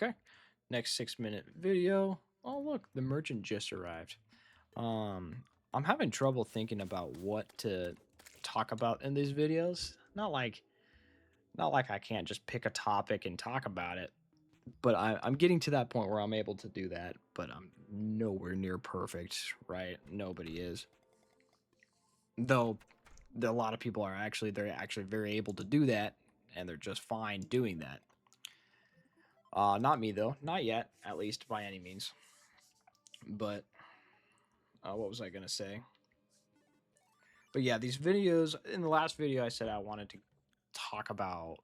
Okay. Next 6-minute video. Oh, look, the merchant just arrived. I'm having trouble thinking about what to talk about in these videos. Not like I can't just pick a topic and talk about it, but I'm getting to that point where I'm able to do that, but I'm nowhere near perfect, right? Nobody is. Though a lot of people are they're actually very able to do that, and they're just fine doing that. Not me though, not yet, at least by any means. But what was I gonna say? But yeah, these videos. In the last video, I said I wanted to talk about.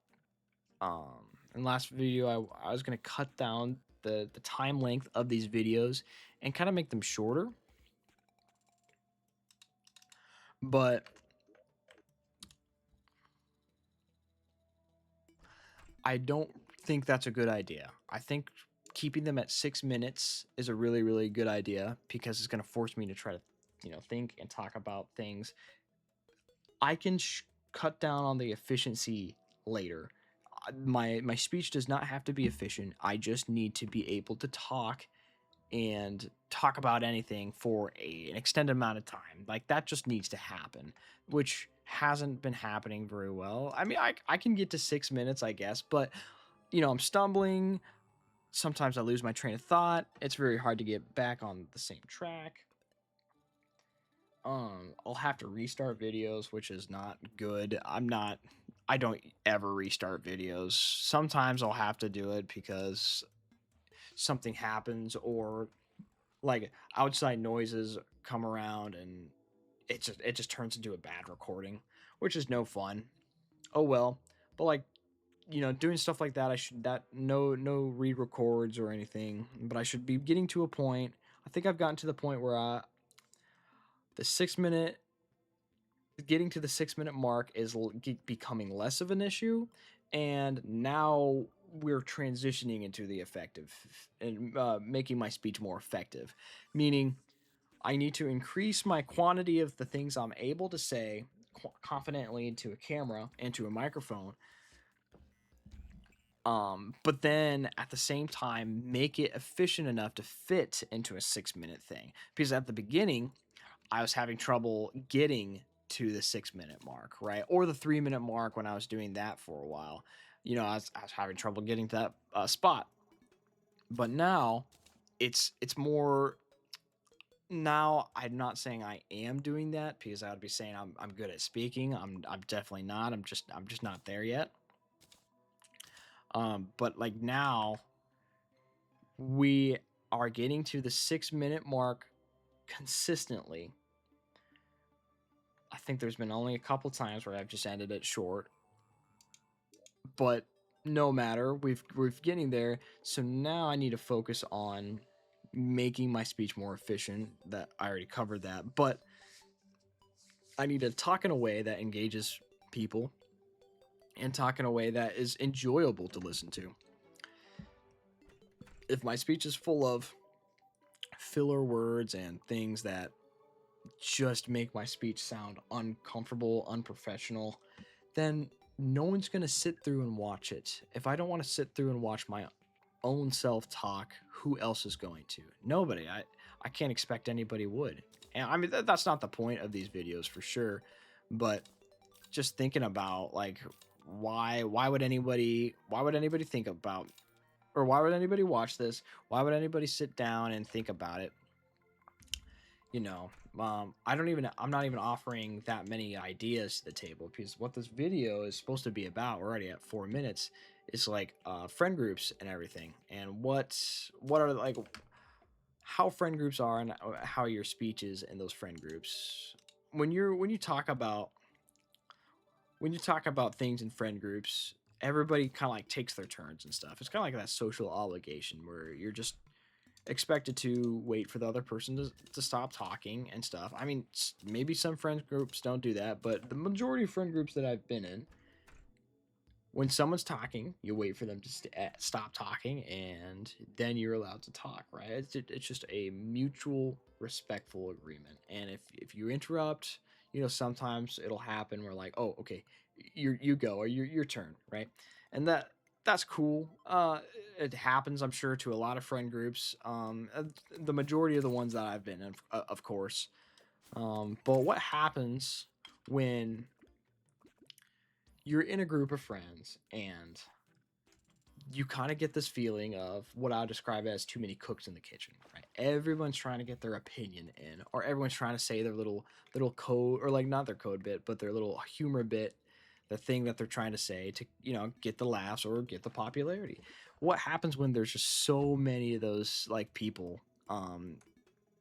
In the last video, I was gonna cut down the time length of these videos and kind of make them shorter. But I don't think that's a good idea. I think keeping them at 6 minutes is a really, really good idea because it's going to force me to try to, think and talk about things. I can cut down on the efficiency later. My speech does not have to be efficient. I just need to be able to talk and talk about anything for an extended amount of time. Like that just needs to happen, which hasn't been happening very well. I mean, I can get to 6 minutes, I guess, but I'm stumbling. Sometimes I lose my train of thought. It's very hard to get back on the same track. I'll have to restart videos, which is not good. I don't ever restart videos. Sometimes I'll have to do it because something happens or like outside noises come around and it just turns into a bad recording, which is no fun. Oh well. But like, doing stuff like that, I should that no re-records or anything, but I should be getting to a point. I think I've gotten to the point where the 6 minute getting to the 6 minute mark is becoming less of an issue, and now we're transitioning into the effective and making my speech more effective, meaning I need to increase my quantity of the things I'm able to say confidently into a camera and to a microphone. But then at the same time, make it efficient enough to fit into a 6 minute thing. Because at the beginning, I was having trouble getting to the 6 minute mark, right? Or the 3 minute mark when I was doing that for a while. I was having trouble getting to that spot. But now it's more. Now I'm not saying I am doing that because I would be saying I'm good at speaking. I'm definitely not. I'm just not there yet. But like now we are getting to the 6 minute mark consistently. I think there's been only a couple times where I've just ended it short, but no matter, we're getting there. So now I need to focus on making my speech more efficient. That I already covered that, but I need to talk in a way that engages people and talk in a way that is enjoyable to listen to. If my speech is full of filler words and things that just make my speech sound uncomfortable, unprofessional, then no one's going to sit through and watch it. If I don't want to sit through and watch my own self talk, who else is going to? Nobody. I can't expect anybody would. And I mean, that's not the point of these videos for sure. But just thinking about like, why would anybody think about, or why would anybody watch this? Why would anybody sit down and think about it? I'm not even offering that many ideas to the table because what this video is supposed to be about, we're already at 4 minutes, is like friend groups and everything, and what are like how friend groups are and how your speech is in those friend groups. When you talk about things in friend groups, everybody kind of like takes their turns and stuff. It's kind of like that social obligation where you're just expected to wait for the other person to stop talking and stuff. I mean, maybe some friend groups don't do that, but the majority of friend groups that I've been in, when someone's talking, you wait for them to stop talking, and then you're allowed to talk, right? It's just a mutual, respectful agreement. And if you interrupt, sometimes it'll happen. We're like, oh, okay, you go, or your turn, right? And that's cool. it happens, I'm sure, to a lot of friend groups. The majority of the ones that I've been in, of course. But what happens when you're in a group of friends and you kind of get this feeling of what I would describe as too many cooks in the kitchen, right? Everyone's trying to get their opinion in, or everyone's trying to say their little code, or like not their code bit, but their little humor bit, the thing that they're trying to say to get the laughs or get the popularity. What happens when there's just so many of those like people?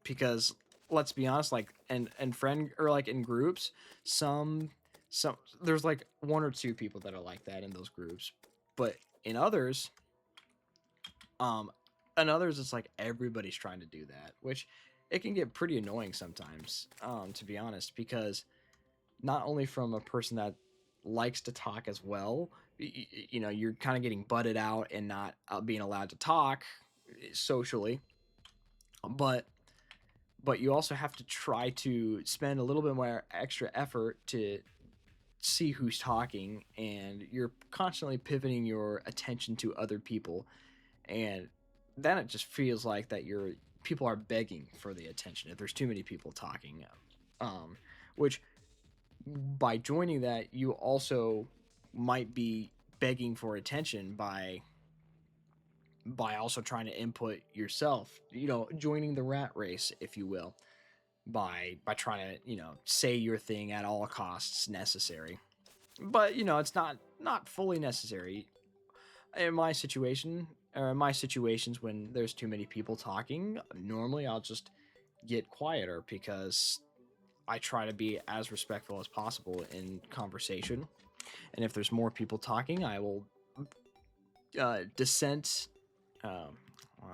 Because let's be honest, like and friend or like in groups, some some there's like one or two people that are like that in those groups, but in others, um, in others it's like everybody's trying to do that, which it can get pretty annoying sometimes, to be honest, because not only from a person that likes to talk as well, you're kind of getting butted out and not being allowed to talk socially, but you also have to try to spend a little bit more extra effort to see who's talking, and you're constantly pivoting your attention to other people, and then it just feels like that you're people are begging for the attention if there's too many people talking, um which by joining that you also might be begging for attention by also trying to input yourself, joining the rat race, if you will, by trying to say your thing at all costs necessary. But it's not fully necessary in my situation, or in my situations when there's too many people talking. Normally I'll just get quieter because I try to be as respectful as possible in conversation, and if there's more people talking I will dissent.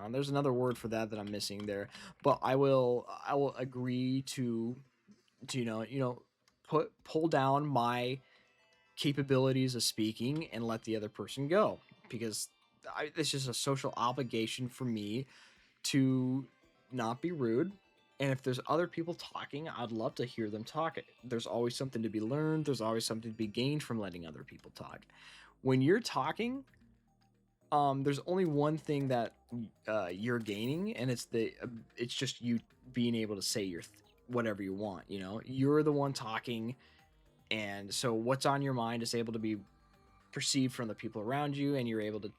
There's another word for that I'm missing there, but I will agree to pull down my capabilities of speaking and let the other person go, because it's just a social obligation for me to not be rude. And if there's other people talking, I'd love to hear them talk. There's always something to be learned. There's always something to be gained from letting other people talk. When you're talking, there's only one thing that you're gaining, and it's just you being able to say whatever you want. You're the one talking, and so what's on your mind is able to be perceived from the people around you, and you're able to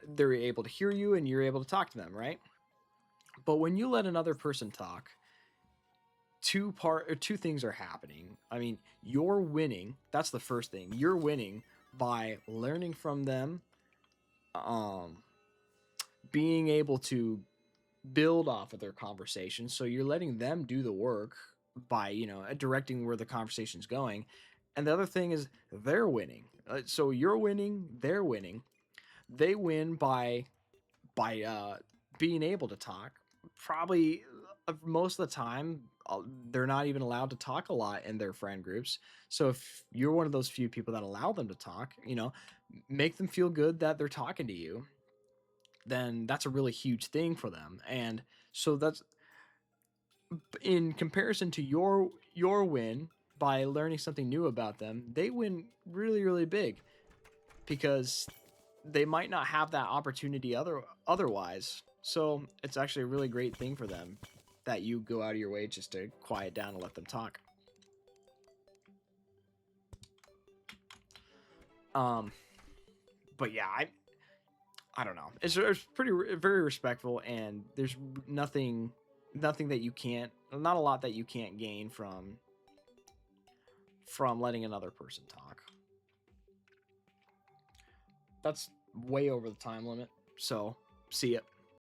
they're able to hear you, and you're able to talk to them, right? But when you let another person talk, two things are happening. I mean, you're winning. That's the first thing. You're winning by learning from them, um being able to build off of their conversation. So you're letting them do the work by directing where the conversation's going. And the other thing is they're winning. So you're winning, they're winning. They win by by being able to talk. Probably most of the time, they're not even allowed to talk a lot in their friend groups. So if you're one of those few people that allow them to talk, make them feel good that they're talking to you, then that's a really huge thing for them. And so that's in comparison to your win by learning something new about them. They win really, really big, because they might not have that opportunity otherwise. So it's actually a really great thing for them that you go out of your way just to quiet down and let them talk. Um, but yeah, I don't know. It's pretty very respectful, and there's nothing that you can't, not a lot that you can't gain from letting another person talk. That's way over the time limit. So see ya.